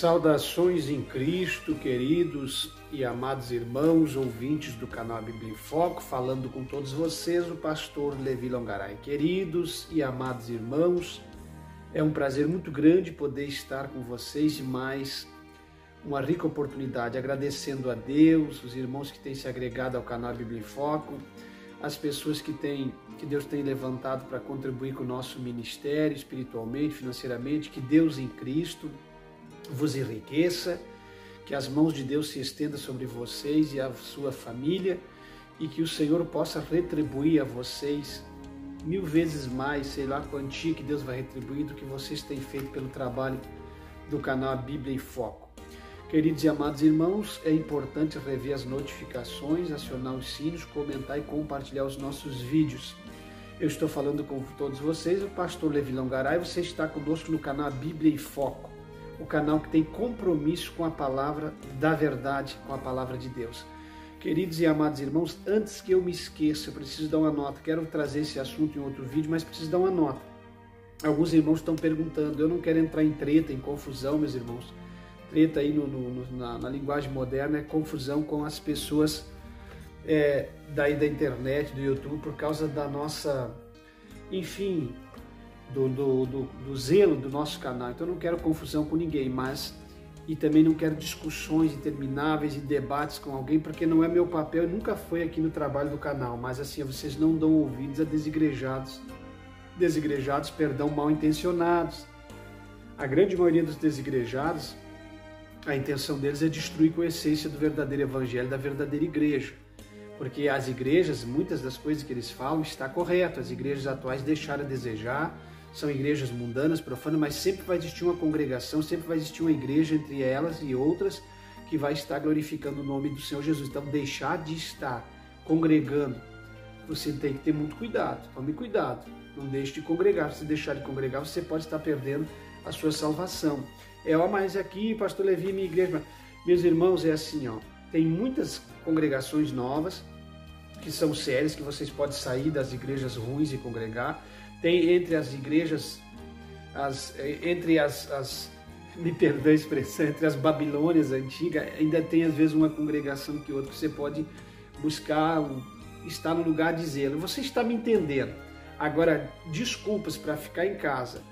Saudações em Cristo, queridos e amados irmãos, ouvintes do canal Bíblia em Foco, falando com todos vocês, o pastor Levi Longaray. Queridos e amados irmãos, é um prazer muito grande poder estar com vocês e mais uma rica oportunidade, agradecendo a Deus, os irmãos que têm se agregado ao canal Bíblia em Foco, as pessoas que Deus tem levantado para contribuir com o nosso ministério, espiritualmente, financeiramente, que Deus em Cristo vos enriqueça, que as mãos de Deus se estendam sobre vocês e a sua família e que o Senhor possa retribuir a vocês 1000 vezes mais, sei lá quantia que Deus vai retribuir do que vocês têm feito pelo trabalho do canal Bíblia em Foco. Queridos e amados irmãos, é importante rever as notificações, acionar os sinos, comentar e compartilhar os nossos vídeos. Eu estou falando com todos vocês, o pastor Levi Longaray, você está conosco no canal Bíblia em Foco, o canal que tem compromisso com a palavra da verdade, com a palavra de Deus. Queridos e amados irmãos, antes que eu me esqueça, eu preciso dar uma nota. Quero trazer esse assunto em outro vídeo, mas preciso dar uma nota. Alguns irmãos estão perguntando, eu não quero entrar em treta, em confusão, meus irmãos. Treta aí na linguagem moderna é confusão com as pessoas daí da internet, do YouTube, por causa da nossa, enfim, do zelo do nosso canal. Então eu não quero confusão com ninguém, e também não quero discussões intermináveis e debates com alguém, porque não é meu papel e nunca foi aqui no trabalho do canal, mas assim, vocês não dão ouvidos a desigrejados, mal intencionados. A grande maioria dos desigrejados, a intenção deles é destruir com a essência do verdadeiro evangelho, da verdadeira igreja. Porque as igrejas, muitas das coisas que eles falam está correto, as igrejas atuais deixaram a desejar, são igrejas mundanas, profanas, mas sempre vai existir uma congregação, sempre vai existir uma igreja entre elas e outras que vai estar glorificando o nome do Senhor Jesus. Então, deixar de estar congregando, você tem que ter muito cuidado, tome cuidado, não deixe de congregar. Se deixar de congregar, você pode estar perdendo a sua salvação. Mas aqui, pastor Levi, minha igreja, meus irmãos, é assim, tem muitas congregações novas, que são sérias, que vocês podem sair das igrejas ruins e congregar. Tem entre as igrejas, me perdoe a expressão, entre as Babilônias antigas, ainda tem às vezes uma congregação que outra, que você pode buscar, estar no lugar de zelo. Você está me entendendo? Agora, desculpas para ficar em casa.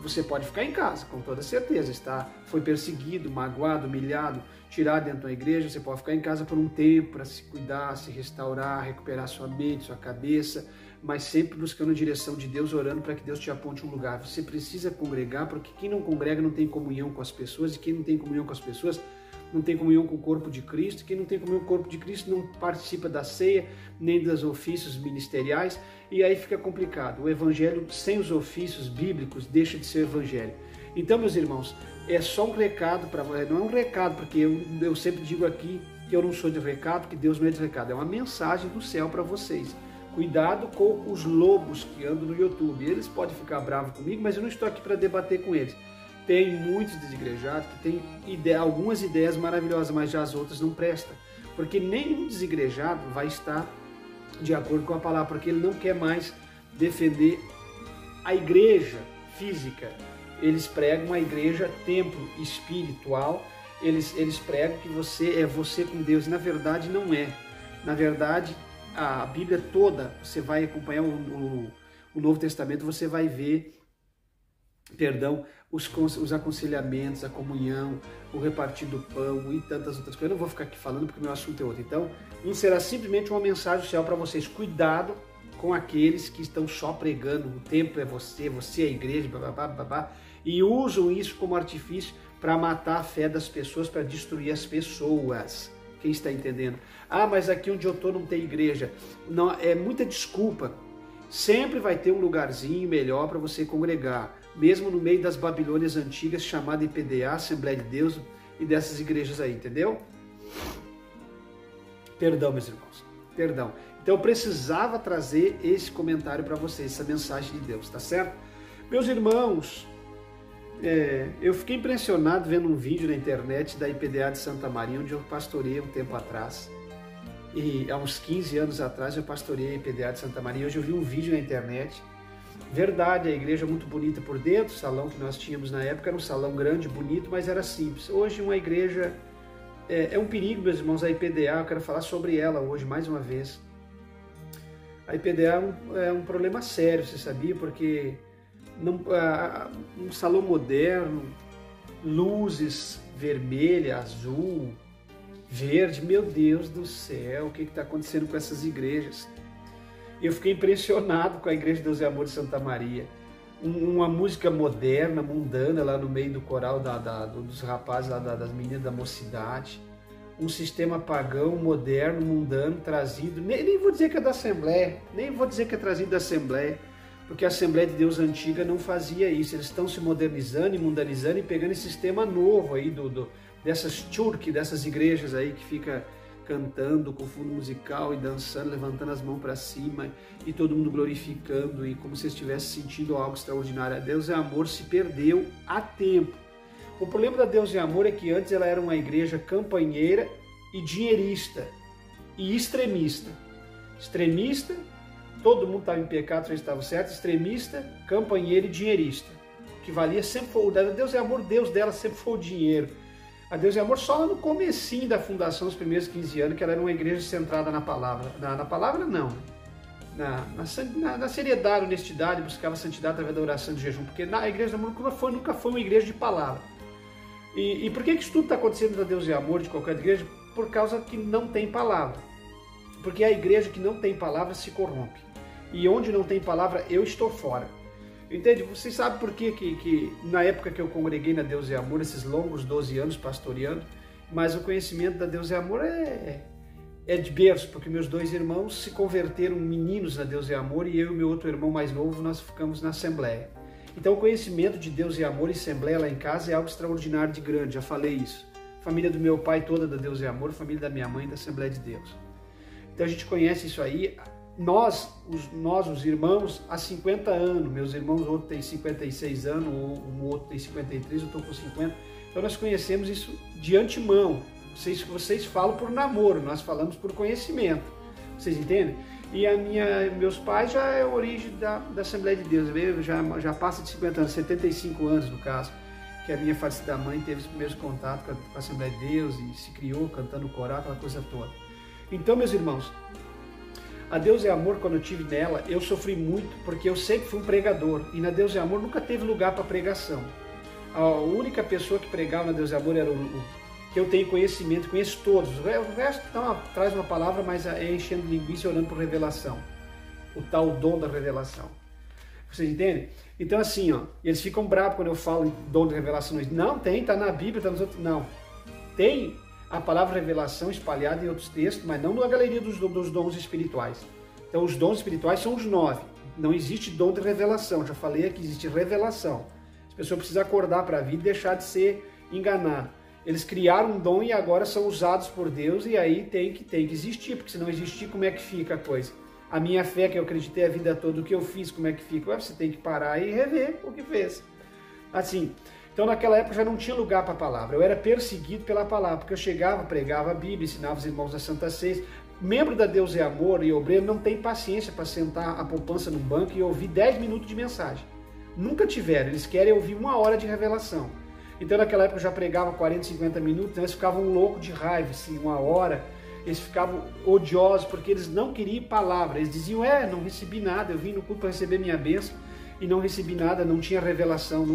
Você pode ficar em casa, com toda certeza. Foi perseguido, magoado, humilhado, tirado dentro da igreja. Você pode ficar em casa por um tempo para se cuidar, se restaurar, recuperar sua mente, sua cabeça, mas sempre buscando a direção de Deus, orando para que Deus te aponte um lugar. Você precisa congregar, porque quem não congrega não tem comunhão com as pessoas, e quem não tem comunhão com as pessoas não tem comunhão com o corpo de Cristo. Quem não tem comunhão com o corpo de Cristo não participa da ceia, nem dos ofícios ministeriais, e aí fica complicado. O evangelho sem os ofícios bíblicos deixa de ser evangelho. Então, meus irmãos, é só um recado para você, não é um recado, porque eu sempre digo aqui que eu não sou de recado, que Deus não é de recado, é uma mensagem do céu para vocês. Cuidado com os lobos que andam no YouTube. Eles podem ficar bravos comigo, mas eu não estou aqui para debater com eles. Tem muitos desigrejados que têm algumas ideias maravilhosas, mas já as outras não prestam. Porque nenhum desigrejado vai estar de acordo com a palavra, porque ele não quer mais defender a igreja física. Eles pregam a igreja templo espiritual, eles pregam que você é você com Deus, e na verdade não é. Na verdade, a Bíblia toda, você vai acompanhar o Novo Testamento, você vai ver, os aconselhamentos, a comunhão, o repartir do pão e tantas outras coisas. Eu não vou ficar aqui falando porque o meu assunto é outro. Então, não será simplesmente uma mensagem do céu para vocês. Cuidado com aqueles que estão só pregando, o templo é você é a igreja, e usam isso como artifício para matar a fé das pessoas, para destruir as pessoas. Quem está entendendo? Mas aqui onde eu estou não tem igreja. Não, é muita desculpa. Sempre vai ter um lugarzinho melhor para você congregar, mesmo no meio das Babilônias antigas, chamada IPDA, Assembleia de Deus, e dessas igrejas aí, entendeu? Perdão, meus irmãos, perdão. Então eu precisava trazer esse comentário para vocês, essa mensagem de Deus, tá certo? Meus irmãos, eu fiquei impressionado vendo um vídeo na internet da IPDA de Santa Maria, onde eu pastoreei um tempo atrás. E há uns 15 anos atrás eu pastoreei a IPDA de Santa Maria. Hoje eu vi um vídeo na internet Verdade, a igreja é muito bonita por dentro, o salão que nós tínhamos na época era um salão grande, bonito, mas era simples. Hoje uma igreja é um perigo, meus irmãos, a IPDA, eu quero falar sobre ela hoje mais uma vez. A IPDA é um problema sério, você sabia? Porque um salão moderno, luzes vermelha, azul, verde, meu Deus do céu, o que está acontecendo com essas igrejas? Eu fiquei impressionado com a Igreja de Deus e Amor de Santa Maria. Uma música moderna, mundana, lá no meio do coral dos rapazes, lá das meninas da mocidade. Um sistema pagão, moderno, mundano, trazido. Nem vou dizer que é da Assembleia, nem vou dizer que é trazido da Assembleia, porque a Assembleia de Deus antiga não fazia isso. Eles estão se modernizando e mundanizando e pegando esse sistema novo aí dessas church, dessas igrejas aí que fica cantando com fundo musical e dançando, levantando as mãos para cima e todo mundo glorificando e como se estivesse sentindo algo extraordinário. A Deus é Amor se perdeu há tempo. O problema da Deus é Amor é que antes ela era uma igreja campanheira e dinheirista e extremista. Extremista, todo mundo estava em pecado, já estava certo. Extremista, campanheiro e dinheirista. O que valia sempre foi o Deus é Amor, Deus dela sempre foi o dinheiro. A Deus é Amor só lá no comecinho da fundação, os primeiros 15 anos, que ela era uma igreja centrada na palavra. Na palavra não, na seriedade, honestidade, buscava santidade através da oração e do jejum, porque a Igreja do Amor nunca foi uma igreja de palavra. E por que isso tudo está acontecendo na Deus é Amor de qualquer igreja? Por causa que não tem palavra. Porque a igreja que não tem palavra se corrompe. E onde não tem palavra, eu estou fora. Entende? Vocês sabem por que na época que eu congreguei na Deus é Amor, esses longos 12 anos pastoreando, mas o conhecimento da Deus é Amor é de berço, porque meus dois irmãos se converteram meninos na Deus é Amor e eu e meu outro irmão mais novo, nós ficamos na Assembleia. Então o conhecimento de Deus é Amor e Assembleia lá em casa é algo extraordinário de grande, já falei isso. Família do meu pai toda da Deus é Amor, família da minha mãe da Assembleia de Deus. Então a gente conhece isso aí. Nós, os irmãos, há 50 anos, meus irmãos, o outro tem 56 anos, o outro tem 53, eu estou com 50, então nós conhecemos isso de antemão, vocês falam por namoro, nós falamos por conhecimento, vocês entendem? E meus pais já é a origem da Assembleia de Deus, já passa de 50 anos, 75 anos no caso, que a minha falecida mãe teve os primeiros contatos com a Assembleia de Deus e se criou cantando coral, aquela coisa toda. Então, meus irmãos, a Deus é Amor, quando eu estive nela, eu sofri muito, porque eu sempre fui um pregador. E na Deus é Amor nunca teve lugar para pregação. A única pessoa que pregava na Deus é Amor era que eu tenho conhecimento, conheço todos. O resto traz uma palavra, mas é enchendo linguiça e orando por revelação. O tal dom da revelação. Vocês entendem? Então assim, eles ficam bravos quando eu falo em dom de revelação. Não, está na Bíblia, está nos outros. Não. Tem a palavra revelação espalhada em outros textos, mas não na galeria dos dons espirituais. Então os dons espirituais são os 9. Não existe dom de revelação. Já falei aqui, existe revelação. As pessoas precisam acordar para a vida e deixar de ser enganado. Eles criaram um dom e agora são usados por Deus e aí tem que existir, porque se não existir, como é que fica a coisa? A minha fé que eu acreditei a vida toda, o que eu fiz, como é que fica? Você tem que parar e rever o que fez. Assim, então naquela época já não tinha lugar para a palavra, eu era perseguido pela palavra, porque eu chegava, pregava a Bíblia, ensinava os irmãos da Santa Ceia. Membro da Deus é Amor e obreiro não tem paciência para sentar a poupança num banco e ouvir 10 minutos de mensagem. Nunca tiveram, eles querem ouvir 1 hora de revelação. Então naquela época eu já pregava 40, 50 minutos, então eles ficavam loucos de raiva, assim, 1 hora, eles ficavam odiosos, porque eles não queriam palavra, eles diziam, não recebi nada, eu vim no culto para receber minha bênção e não recebi nada, não tinha revelação.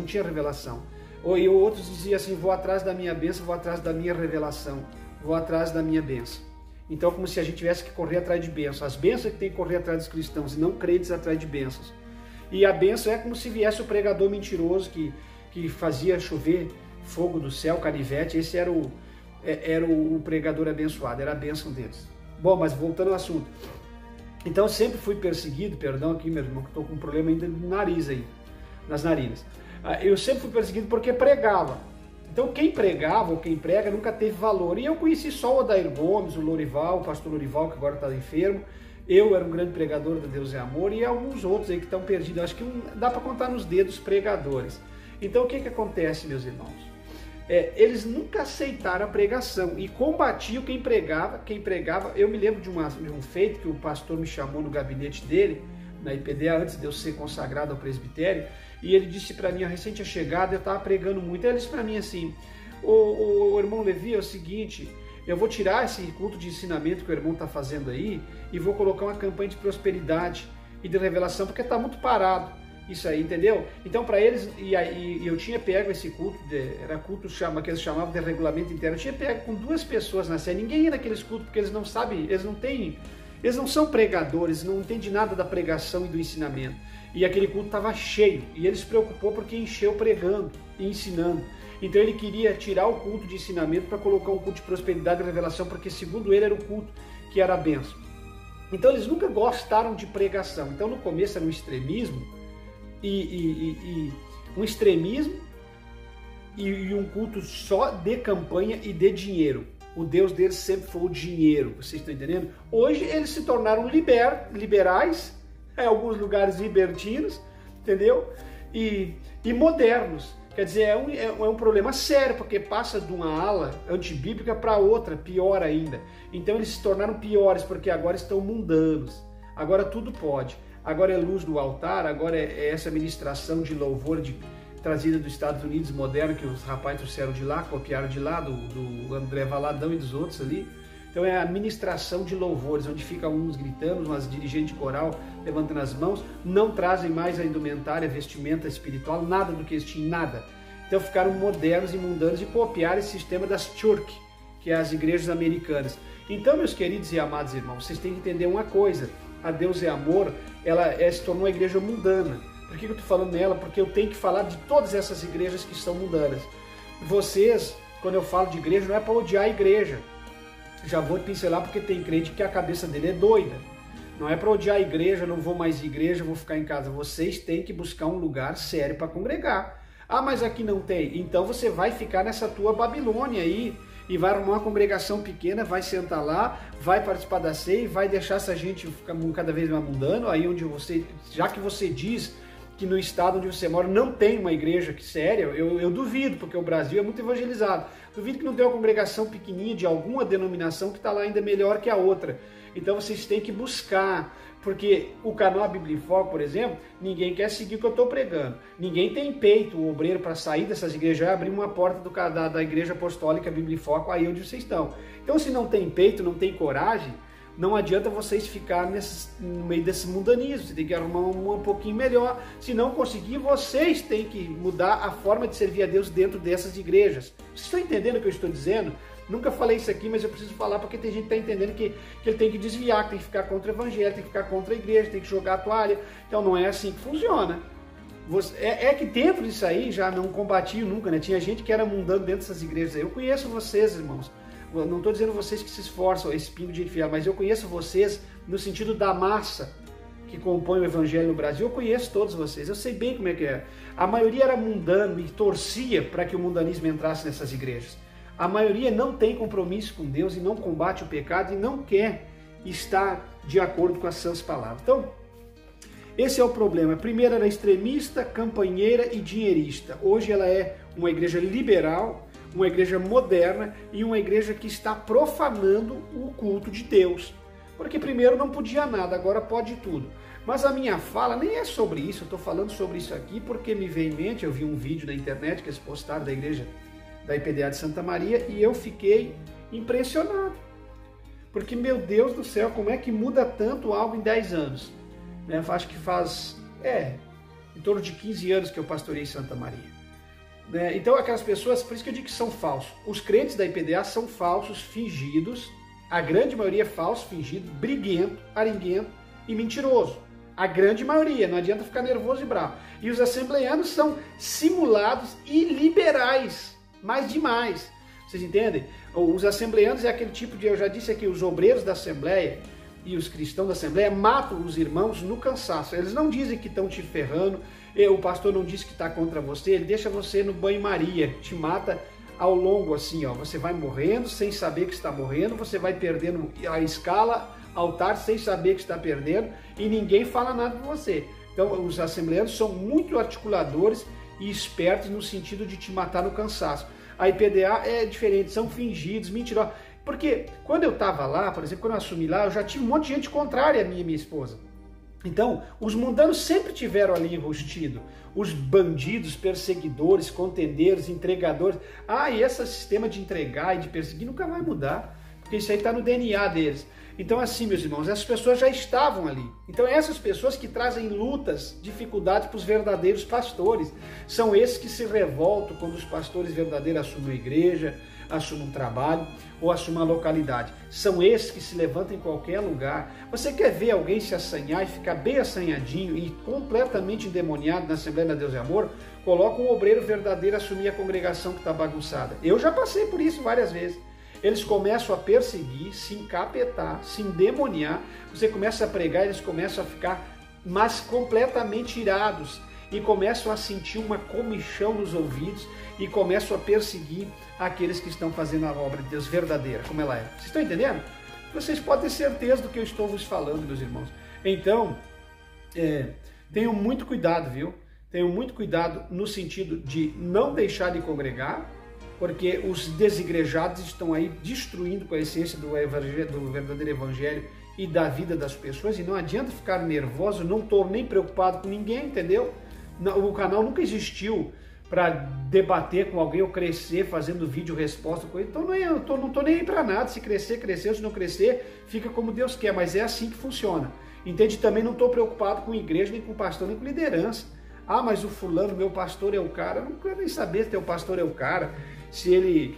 E outros diziam assim, vou atrás da minha bênção, vou atrás da minha revelação, vou atrás da minha bênção. Então como se a gente tivesse que correr atrás de bênçãos, as bênçãos é que tem que correr atrás dos cristãos, e não crentes atrás de bênçãos. E a bênção é como se viesse o pregador mentiroso que fazia chover fogo do céu, canivete. Esse era o pregador abençoado, era a bênção deles. Bom, mas voltando ao assunto. Então eu sempre fui perseguido, perdão aqui meu irmão, que estou com um problema ainda no nariz aí, nas narinas. Eu sempre fui perseguido porque pregava. Então quem pregava ou quem prega nunca teve valor. E eu conheci só o Odair Gomes, o Lorival, o pastor Lorival, que agora está enfermo. Eu era um grande pregador da Deus é Amor e alguns outros aí que estão perdidos. Acho que dá para contar nos dedos pregadores. Então o que acontece, meus irmãos? Eles nunca aceitaram a pregação e combatiam quem pregava. Eu me lembro de um feito que o pastor me chamou no gabinete dele, na IPDA, antes de eu ser consagrado ao presbitério, e ele disse para mim, recente chegada, eu estava pregando muito, ele disse para mim assim, o irmão Levi, é o seguinte, eu vou tirar esse culto de ensinamento que o irmão está fazendo aí e vou colocar uma campanha de prosperidade e de revelação, porque está muito parado isso aí, entendeu? Então para eles, e eu tinha pego esse culto, era culto que eles chamavam de regulamento interno, eu tinha pego com 2 pessoas na série, ninguém ia naqueles cultos, porque eles não sabem, eles não são pregadores, não entendem nada da pregação e do ensinamento. E aquele culto estava cheio, e ele se preocupou porque encheu pregando e ensinando. Então ele queria tirar o culto de ensinamento para colocar um culto de prosperidade e revelação, porque segundo ele era o culto que era a bênção. Então eles nunca gostaram de pregação. Então no começo era um extremismo, e um culto só de campanha e de dinheiro. O Deus deles sempre foi o dinheiro, vocês estão entendendo? Hoje eles se tornaram liberais, em alguns lugares libertinos, entendeu? E modernos. Quer dizer, é um problema sério, porque passa de uma ala antibíblica para outra, pior ainda. Então eles se tornaram piores, porque agora estão mundanos. Agora tudo pode. Agora é luz no altar, agora é essa ministração de louvor trazida dos Estados Unidos moderno, que os rapazes trouxeram de lá, copiaram de lá, do André Valadão e dos outros ali. Então é a ministração de louvores, onde ficam uns gritando, umas dirigentes de coral levantando as mãos, não trazem mais a indumentária, a vestimenta espiritual, nada do que eles tinham, nada. Então ficaram modernos e mundanos e copiaram esse sistema das church, que é as igrejas americanas. Então, meus queridos e amados irmãos, vocês têm que entender uma coisa, a Deus é Amor, ela se tornou uma igreja mundana. Por que eu estou falando nela? Porque eu tenho que falar de todas essas igrejas que são mundanas. Vocês, quando eu falo de igreja, não é para odiar a igreja. Já vou pincelar porque tem crente que a cabeça dele é doida. Não é para odiar a igreja, não vou mais à igreja, vou ficar em casa. Vocês têm que buscar um lugar sério para congregar. Ah, mas aqui não tem. Então você vai ficar nessa tua Babilônia aí e vai arrumar uma congregação pequena, vai sentar lá, vai participar da ceia, vai deixar essa gente ficar cada vez mais mundano, aí onde você, já que você diz que no estado onde você mora não tem uma igreja que séria, eu duvido, porque o Brasil é muito evangelizado. Duvido que não tenha uma congregação pequenininha de alguma denominação que está lá ainda melhor que a outra. Então vocês têm que buscar, porque o canal Bíblia em Foco, por exemplo, ninguém quer seguir o que eu estou pregando. Ninguém tem peito, o obreiro, para sair dessas igrejas e abrir uma porta da igreja apostólica Bíblia em Foco aí onde vocês estão. Então se não tem peito, não tem coragem, não adianta vocês ficar no meio desse mundanismo, você tem que arrumar um pouquinho melhor. Se não conseguir, vocês têm que mudar a forma de servir a Deus dentro dessas igrejas. Vocês estão entendendo o que eu estou dizendo? Nunca falei isso aqui, mas eu preciso falar porque tem gente que está entendendo que ele tem que desviar, que tem que ficar contra o evangelho, tem que ficar contra a igreja, tem que jogar a toalha. Então não é assim que funciona. É que dentro disso aí já não combatiam nunca, né? Tinha gente que era mundano dentro dessas igrejas aí. Eu conheço vocês, irmãos. Não estou dizendo vocês que se esforçam, esse pingo de enfiar, mas eu conheço vocês no sentido da massa que compõe o evangelho no Brasil. Eu conheço todos vocês, eu sei bem como é que é. A maioria era mundano e torcia para que o mundanismo entrasse nessas igrejas. A maioria não tem compromisso com Deus e não combate o pecado e não quer estar de acordo com as suas palavras. Então, esse é o problema. Primeiro era extremista, campanheira e dinheirista. Hoje ela é uma igreja liberal, uma igreja moderna e uma igreja que está profanando o culto de Deus. Porque primeiro não podia nada, agora pode tudo. Mas a minha fala nem é sobre isso, eu estou falando sobre isso aqui porque me veio em mente, eu vi um vídeo na internet que eles postaram da igreja da IPDA de Santa Maria e eu fiquei impressionado. Porque, meu Deus do céu, como é que muda tanto algo em 10 anos? Né? Acho que faz, em torno de 15 anos que eu pastorei Santa Maria. Então aquelas pessoas, por isso que eu digo que são falsos. Os crentes da IPDA são falsos, fingidos, a grande maioria é falso, fingido, briguento, aringuento e mentiroso. A grande maioria, não adianta ficar nervoso e bravo. E os assembleianos são simulados e liberais, mas demais. Vocês entendem? Os assembleianos é aquele tipo de, eu já disse aqui, os obreiros da Assembleia e os cristãos da Assembleia matam os irmãos no cansaço. Eles não dizem que estão te ferrando, o pastor não diz que está contra você, ele deixa você no banho-maria, te mata ao longo assim, ó. Você vai morrendo sem saber que está morrendo, você vai perdendo a escala, altar sem saber que está perdendo e ninguém fala nada com você. Então os assembleianos são muito articuladores e espertos no sentido de te matar no cansaço. A IPDA é diferente, são fingidos, mentirosos. Porque quando eu estava lá, por exemplo, quando eu assumi lá, eu já tive um monte de gente contrária a mim e minha esposa. Então, os mundanos sempre tiveram ali enrustido. Os bandidos, perseguidores, contendeiros, entregadores. E esse sistema de entregar e de perseguir nunca vai mudar, porque isso aí está no DNA deles. Então, assim, meus irmãos, essas pessoas já estavam ali. Então, essas pessoas que trazem lutas, dificuldades para os verdadeiros pastores. São esses que se revoltam quando os pastores verdadeiros assumem a igreja, assumam um trabalho ou assumam a localidade. São esses que se levantam em qualquer lugar. Você quer ver alguém se assanhar e ficar bem assanhadinho e completamente endemoniado na Assembleia de Deus e Amor? Coloca um obreiro verdadeiro a assumir a congregação que está bagunçada. Eu já passei por isso várias vezes. Eles começam a perseguir, se encapetar, se endemoniar. Você começa a pregar, eles começam a ficar mas completamente irados e começam a sentir uma comichão nos ouvidos e começam a perseguir aqueles que estão fazendo a obra de Deus verdadeira, como ela é. Vocês estão entendendo? Vocês podem ter certeza do que eu estou vos falando, meus irmãos. Então, tenham muito cuidado, viu? Tenham muito cuidado no sentido de não deixar de congregar, porque os desigrejados estão aí destruindo com a essência do verdadeiro evangelho e da vida das pessoas, e não adianta ficar nervoso, não estou nem preocupado com ninguém, entendeu? O canal nunca existiu para debater com alguém ou crescer fazendo vídeo resposta com ele, então não estou nem aí para nada, se crescer, cresceu, se não crescer, fica como Deus quer, mas é assim que funciona, entende? Também não estou preocupado com igreja, nem com pastor, nem com liderança. Mas o fulano, meu pastor é o cara, eu não quero nem saber se teu pastor é o cara, se ele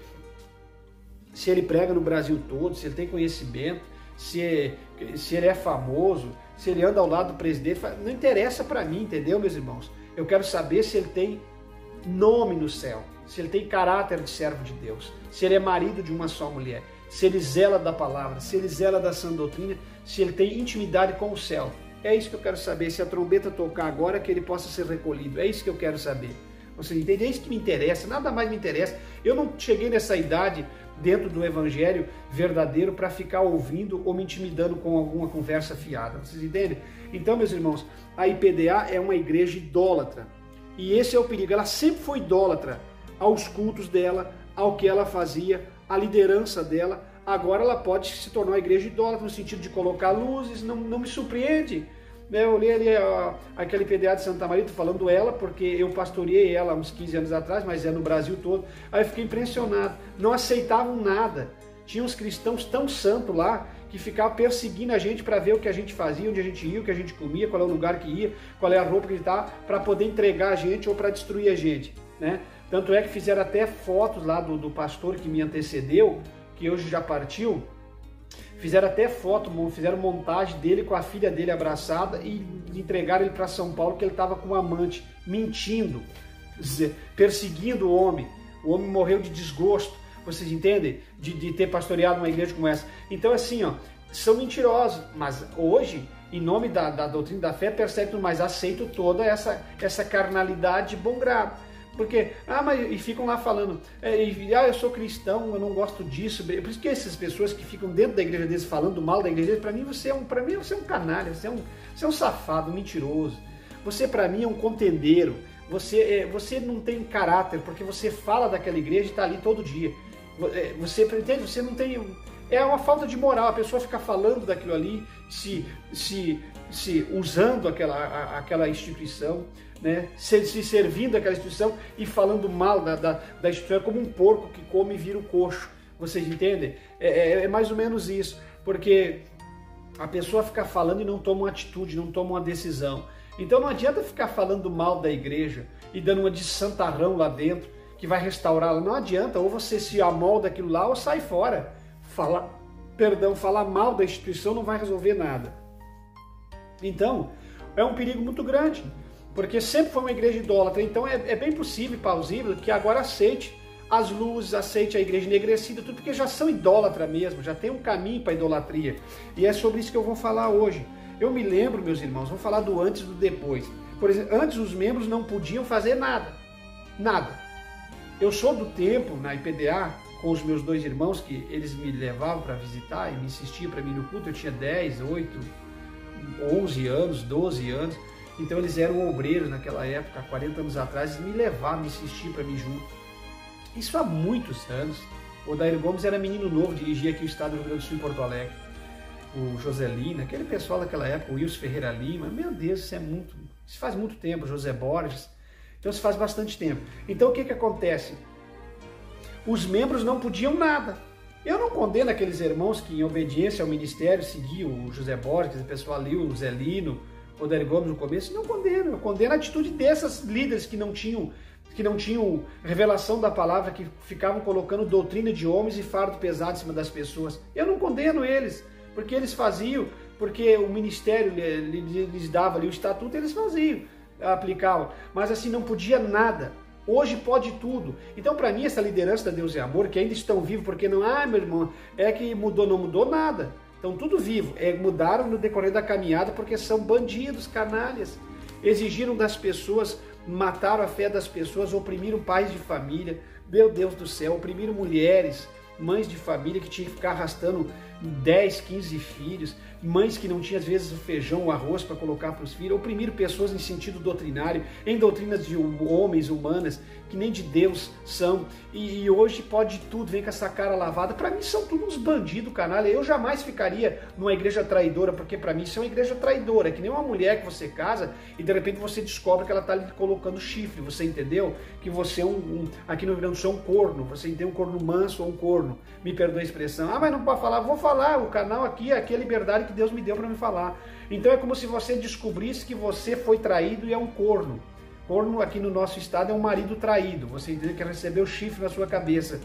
prega no Brasil todo, se ele tem conhecimento, se ele é famoso, se ele anda ao lado do presidente, não interessa para mim, entendeu, meus irmãos? Eu quero saber se ele tem nome no céu, se ele tem caráter de servo de Deus, se ele é marido de uma só mulher, se ele zela da palavra, se ele zela da sã doutrina, se ele tem intimidade com o céu. É isso que eu quero saber, se a trombeta tocar agora, que ele possa ser recolhido, é isso que eu quero saber. Você entende? É isso que me interessa, nada mais me interessa. Eu não cheguei nessa idade dentro do evangelho verdadeiro para ficar ouvindo ou me intimidando com alguma conversa fiada. Vocês entendem? Então, meus irmãos, a IPDA é uma igreja idólatra. E esse é o perigo. Ela sempre foi idólatra aos cultos dela, ao que ela fazia, à liderança dela. Agora ela pode se tornar uma igreja idólatra no sentido de colocar luzes, não me surpreende. Eu olhei ali aquela IPDA de Santa Maria, tô falando ela, porque eu pastoreei ela há uns 15 anos atrás, mas é no Brasil todo. Aí eu fiquei impressionado, não aceitavam nada. Tinha uns cristãos tão santos lá, que ficavam perseguindo a gente para ver o que a gente fazia, onde a gente ia, o que a gente comia, qual é o lugar que ia, qual é a roupa que ele estava, para poder entregar a gente ou para destruir a gente, né? Tanto é que fizeram até fotos lá do pastor que me antecedeu, que hoje já partiu, fizeram até foto, fizeram montagem dele com a filha dele abraçada e entregaram ele para São Paulo, que ele estava com um amante, mentindo, perseguindo o homem. O homem morreu de desgosto, vocês entendem? De ter pastoreado uma igreja como essa. Então assim, são mentirosos, mas hoje, em nome da doutrina da fé, percebe tudo mais, aceito toda essa carnalidade de bom grado. Porque, e ficam lá falando, eu sou cristão, eu não gosto disso. Por isso que essas pessoas que ficam dentro da igreja deles falando mal da igreja deles, para mim você é um canalha, você é um safado, um mentiroso. Você para mim é um contendeiro, você não tem caráter, porque você fala daquela igreja e está ali todo dia. Você pretende, você não tem... É uma falta de moral, a pessoa ficar falando daquilo ali, se usando aquela instituição, né? Se servindo daquela instituição e falando mal da instituição, como um porco que come e vira o coxo. Vocês entendem? É mais ou menos isso, porque a pessoa fica falando e não toma uma atitude, não toma uma decisão. Então não adianta ficar falando mal da igreja e dando uma de santarrão lá dentro, que vai restaurá-la. Não adianta, ou você se amolda aquilo lá ou sai fora. Falar mal da instituição não vai resolver nada. Então, é um perigo muito grande, porque sempre foi uma igreja idólatra. Então é bem possível e plausível que agora aceite as luzes, aceite a igreja enegrecida, tudo porque já são idólatra mesmo, já tem um caminho para a idolatria. E é sobre isso que eu vou falar hoje. Eu me lembro, meus irmãos, vou falar do antes e do depois. Por exemplo, antes os membros não podiam fazer nada. Nada. Eu sou do tempo, na IPDA, com os meus dois irmãos, que eles me levavam para visitar e me insistiam para mim no culto. Eu tinha 10, 8, 11 anos, 12 anos. Então eles eram obreiros naquela época, há 40 anos atrás, e me levavam, me insistiam para mim junto. Isso há muitos anos. O Odair Gomes era menino novo, dirigia aqui o estado do Rio Grande do Sul, em Porto Alegre. o José Lina, aquele pessoal daquela época, o Wilson Ferreira Lima, meu Deus, isso faz muito tempo, José Borges, então isso faz bastante tempo. Então o que acontece? Os membros não podiam nada. Eu não condeno aqueles irmãos que em obediência ao ministério seguiam o José Borges, o pessoal ali, o Zé Lino, o Dario Gomes no começo, não condeno. Eu condeno a atitude dessas líderes que não tinham revelação da palavra, que ficavam colocando doutrina de homens e fardo pesado em cima das pessoas. Eu não condeno eles, porque eles faziam, porque o ministério lhes dava ali o estatuto, eles faziam, aplicavam, mas assim não podia nada. Hoje pode tudo. Então, para mim, essa liderança da Deus e Amor, que ainda estão vivos, porque não, meu irmão, é que mudou, não mudou nada. Estão tudo vivo. Mudaram no decorrer da caminhada porque são bandidos, canalhas. Exigiram das pessoas, mataram a fé das pessoas, oprimiram pais de família, meu Deus do céu, oprimiram mulheres, mães de família que tinham que ficar arrastando 10, 15 filhos, mães que não tinham às vezes o feijão, o arroz para colocar para os filhos, oprimiram pessoas em sentido doutrinário, em doutrinas de homens, humanas, que nem de Deus são, e hoje pode tudo, vem com essa cara lavada. Para mim são todos uns bandidos, canalha. Eu jamais ficaria numa igreja traidora, porque para mim isso é uma igreja traidora, é que nem uma mulher que você casa e de repente você descobre que ela está lhe colocando chifre, você entendeu? Que você é aqui no Rio Grande do Sul é um corno, você entende, um corno manso ou um corno, me perdoa a expressão. Mas não pode falar, vou falar, o canal aqui é a liberdade que Deus me deu para me falar. Então é como se você descobrisse que você foi traído e é um corno. Corno aqui no nosso estado é um marido traído, você entendeu, que recebeu chifre na sua cabeça.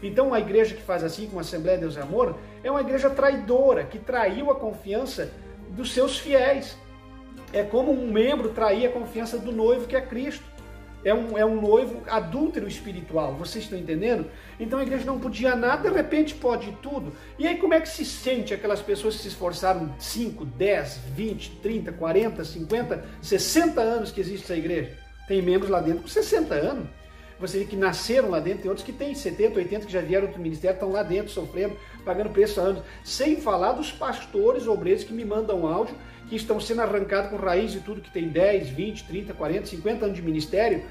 Então a igreja que faz assim, como a Assembleia de Deus e Amor, é uma igreja traidora, que traiu a confiança dos seus fiéis. É como um membro trair a confiança do noivo, que é Cristo. É um noivo adúltero espiritual, vocês estão entendendo? Então a igreja não podia nada, de repente pode tudo. E aí como é que se sente aquelas pessoas que se esforçaram 5, 10, 20, 30, 40, 50, 60 anos que existe essa igreja? Tem membros lá dentro com 60 anos. Você vê que nasceram lá dentro, tem outros que têm 70, 80, que já vieram do ministério, estão lá dentro, sofrendo, pagando preço há anos. Sem falar dos pastores, obreiros que me mandam áudio, que estão sendo arrancados com raiz de tudo, que tem 10, 20, 30, 40, 50 anos de ministério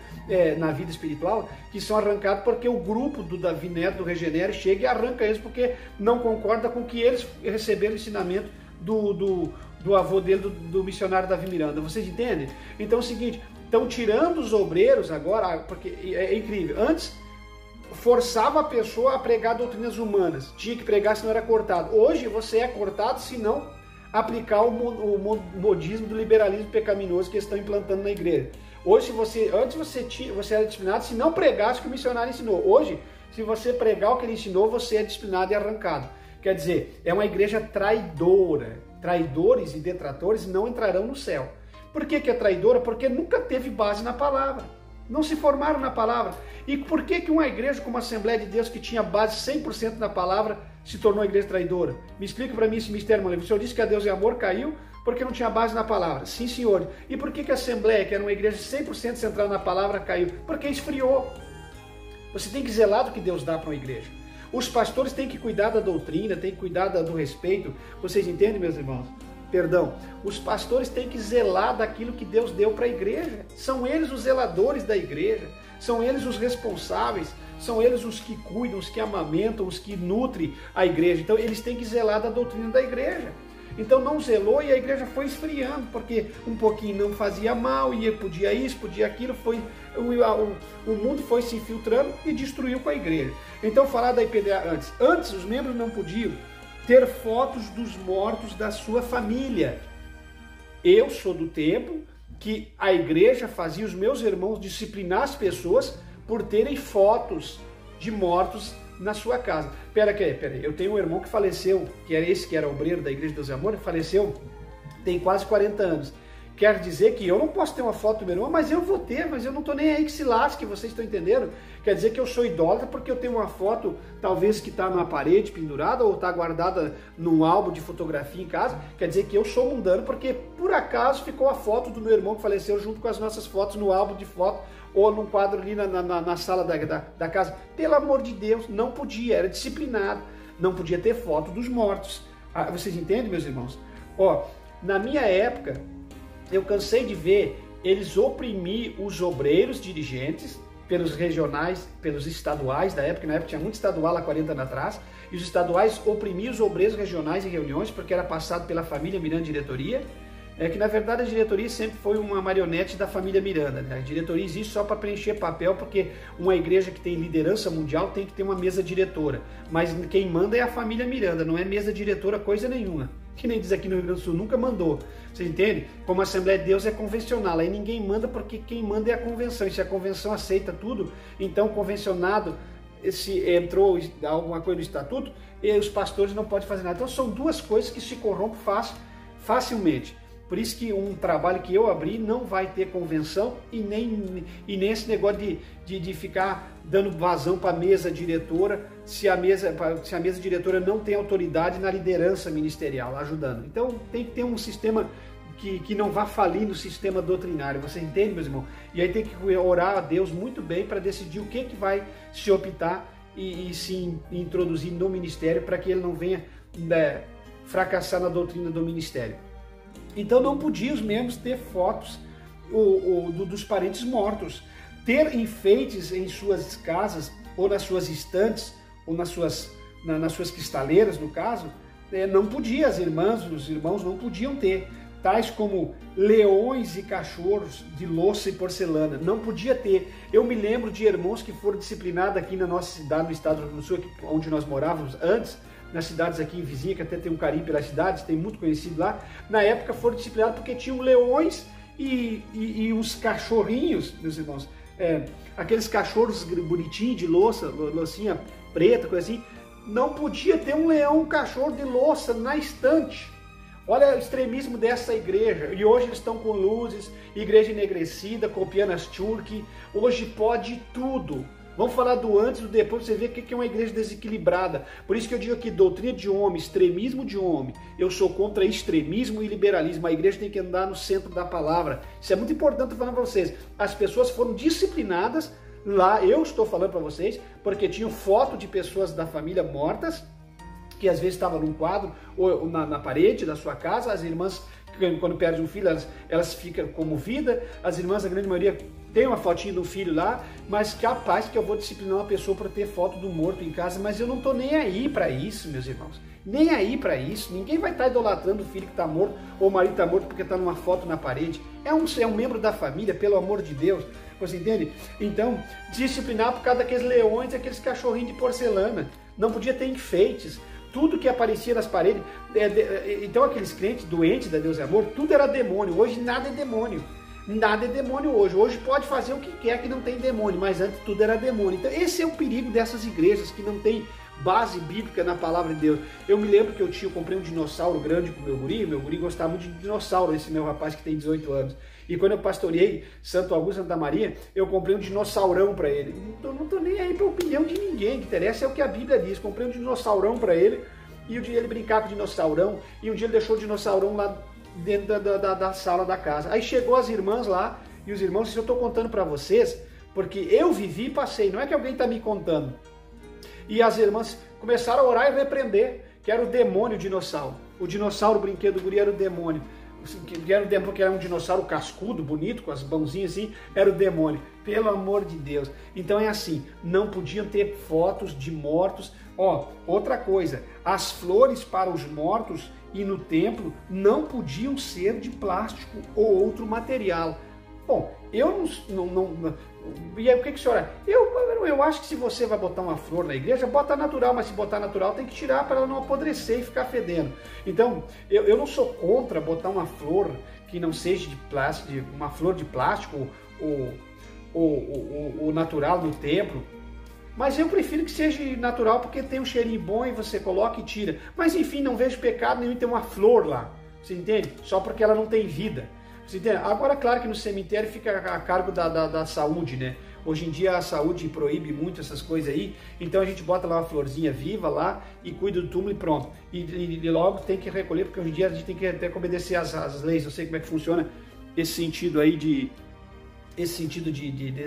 na vida espiritual, que são arrancados porque o grupo do Davi Neto, do Regenere, chega e arranca eles porque não concorda com que eles receberam o ensinamento do avô dele, do missionário Davi Miranda. Vocês entendem? Então é o seguinte, estão tirando os obreiros agora, porque é incrível. Antes, forçava a pessoa a pregar doutrinas humanas. Tinha que pregar, senão era cortado. Hoje, você é cortado se não aplicar o modismo do liberalismo pecaminoso que eles estão implantando na igreja. Hoje, antes você era disciplinado se não pregasse o que o missionário ensinou. Hoje, se você pregar o que ele ensinou, você é disciplinado e arrancado. Quer dizer, é uma igreja traidora. Traidores e detratores não entrarão no céu. Por que é traidora? Porque nunca teve base na palavra. Não se formaram na palavra. E por que uma igreja como a Assembleia de Deus, que tinha base 100% na palavra, se tornou igreja traidora? Me explica para mim esse mistério, irmão. O senhor disse que a Deus e Amor caiu porque não tinha base na palavra. Sim, senhor. E por que a Assembleia, que era uma igreja 100% centrada na palavra, caiu? Porque esfriou. Você tem que zelar do que Deus dá para uma igreja. Os pastores têm que cuidar da doutrina, têm que cuidar do respeito. Vocês entendem, meus irmãos? Perdão, os pastores têm que zelar daquilo que Deus deu para a igreja. São eles os zeladores da igreja, são eles os responsáveis, são eles os que cuidam, os que amamentam, os que nutrem a igreja. Então eles têm que zelar da doutrina da igreja. Então não zelou e a igreja foi esfriando, porque um pouquinho não fazia mal, e podia isso, podia aquilo, o mundo foi se infiltrando e destruiu com a igreja. Então falar da IPDA antes os membros não podiam ter fotos dos mortos da sua família. Eu sou do tempo que a igreja fazia os meus irmãos disciplinar as pessoas por terem fotos de mortos na sua casa. Pera aí, eu tenho um irmão que faleceu, que era obreiro da Igreja de Deus e Amor, faleceu tem quase 40 anos. Quer dizer que eu não posso ter uma foto do meu irmão, mas eu vou ter, mas eu não estou nem aí que se lasque, vocês estão entendendo? Quer dizer que eu sou idólatra porque eu tenho uma foto, talvez que está na parede pendurada ou está guardada num álbum de fotografia em casa. Quer dizer que eu sou mundano porque por acaso ficou a foto do meu irmão que faleceu junto com as nossas fotos no álbum de foto ou num quadro ali na sala da casa. Pelo amor de Deus, não podia, era disciplinado, não podia ter foto dos mortos. Vocês entendem, meus irmãos? Na minha época, eu cansei de ver eles oprimir os obreiros dirigentes, pelos regionais, pelos estaduais da época. Na época tinha muito estadual há 40 anos atrás, e os estaduais oprimiam os obreiros regionais em reuniões, porque era passado pela família Miranda Diretoria, que na verdade a diretoria sempre foi uma marionete da família Miranda, né? A diretoria existe só para preencher papel, porque uma igreja que tem liderança mundial tem que ter uma mesa diretora, mas quem manda é a família Miranda, não é mesa diretora coisa nenhuma. Que nem diz aqui no Rio Grande do Sul, nunca mandou. Você entende? Como a Assembleia de Deus é convencional, aí ninguém manda, porque quem manda é a convenção. E se a convenção aceita tudo, então o convencionado, se entrou alguma coisa no estatuto, e os pastores não podem fazer nada. Então são duas coisas que se corrompem facilmente. Por isso que um trabalho que eu abri não vai ter convenção e nem esse negócio de ficar dando vazão para a mesa diretora, se a mesa diretora não tem autoridade na liderança ministerial, ajudando. Então tem que ter um sistema que não vá falir no sistema doutrinário, você entende, meus irmãos? E aí tem que orar a Deus muito bem para decidir o que vai se optar e se introduzir no ministério, para que ele não venha fracassar na doutrina do ministério. Então não podiam os membros ter fotos dos parentes mortos, ter enfeites em suas casas, ou nas suas estantes, ou nas suas cristaleiras, no caso, não podia, as irmãs, os irmãos não podiam ter, tais como leões e cachorros de louça e porcelana, não podia ter. Eu me lembro de irmãos que foram disciplinados aqui na nossa cidade, no estado do Rio Grande do Sul, onde nós morávamos antes, nas cidades aqui vizinhas, que até tem um carinho pelas cidades, tem muito conhecido lá, na época foram disciplinados porque tinham leões e uns cachorrinhos, meus irmãos, aqueles cachorros bonitinhos de loucinha preta, coisa assim, não podia ter um leão, um cachorro de louça na estante. Olha o extremismo dessa igreja, e hoje eles estão com luzes, igreja enegrecida, copiando as Turk, hoje pode tudo. Vamos falar do antes e do depois, você vê o que é uma igreja desequilibrada. Por isso que eu digo aqui, doutrina de homem, extremismo de homem. Eu sou contra extremismo e liberalismo. A igreja tem que andar no centro da palavra. Isso é muito importante, falando para vocês. As pessoas foram disciplinadas lá, eu estou falando para vocês, porque tinham foto de pessoas da família mortas, que às vezes estava num quadro ou na parede da sua casa. As irmãs, quando perdem um filho, elas ficam comovidas. As irmãs, a grande maioria, tem uma fotinha do filho lá, mas capaz que eu vou disciplinar uma pessoa por ter foto do morto em casa, mas eu não estou nem aí para isso, meus irmãos. Nem aí para isso. Ninguém vai estar idolatrando o filho que está morto ou o marido está morto porque está numa foto na parede. É um membro da família, pelo amor de Deus. Você entende? Então, disciplinar por causa daqueles leões, aqueles cachorrinhos de porcelana. Não podia ter enfeites. Tudo que aparecia nas paredes. Então, aqueles crentes doentes da Deus é Amor, tudo era demônio. Hoje nada é demônio. Nada é demônio hoje. Hoje pode fazer o que quer que não tem demônio, mas antes tudo era demônio. Então esse é o perigo dessas igrejas que não tem base bíblica na palavra de Deus. Eu me lembro que eu comprei um dinossauro grande com o meu guri gostava muito de dinossauro, esse meu rapaz que tem 18 anos. E quando eu pastoreei Santo Augusto, Santa Maria, eu comprei um dinossaurão para ele. Não tô nem aí para a opinião de ninguém, o que interessa é o que a Bíblia diz. Comprei um dinossaurão para ele, e um dia ele brincava com o dinossaurão, e um dia ele deixou o dinossaurão lá dentro da sala da casa. Aí chegou as irmãs lá, e os irmãos, eu estou contando para vocês, porque eu vivi e passei, não é que alguém está me contando. E as irmãs começaram a orar e repreender, que era o demônio o dinossauro. O dinossauro, o brinquedo do guri, era o demônio. Que era porque era um dinossauro cascudo, bonito, com as mãozinhas assim, era o demônio. Pelo amor de Deus. Então é assim, não podiam ter fotos de mortos. Outra coisa, as flores para os mortos e no templo não podiam ser de plástico ou outro material. Bom, eu não e aí o que o senhor acha? Eu acho que se você vai botar uma flor na igreja, bota natural, mas se botar natural tem que tirar para ela não apodrecer e ficar fedendo. Então, eu não sou contra botar uma flor que não seja de plástico, uma flor de plástico ou natural no templo. Mas eu prefiro que seja natural porque tem um cheirinho bom e você coloca e tira. Mas enfim, não vejo pecado nenhum em ter uma flor lá. Você entende? Só porque ela não tem vida. Você entende? Agora, claro que no cemitério fica a cargo da saúde, né? Hoje em dia a saúde proíbe muito essas coisas aí. Então a gente bota lá uma florzinha viva lá e cuida do túmulo e pronto. E logo tem que recolher, porque hoje em dia a gente tem que até obedecer às leis. Eu sei como é que funciona esse sentido aí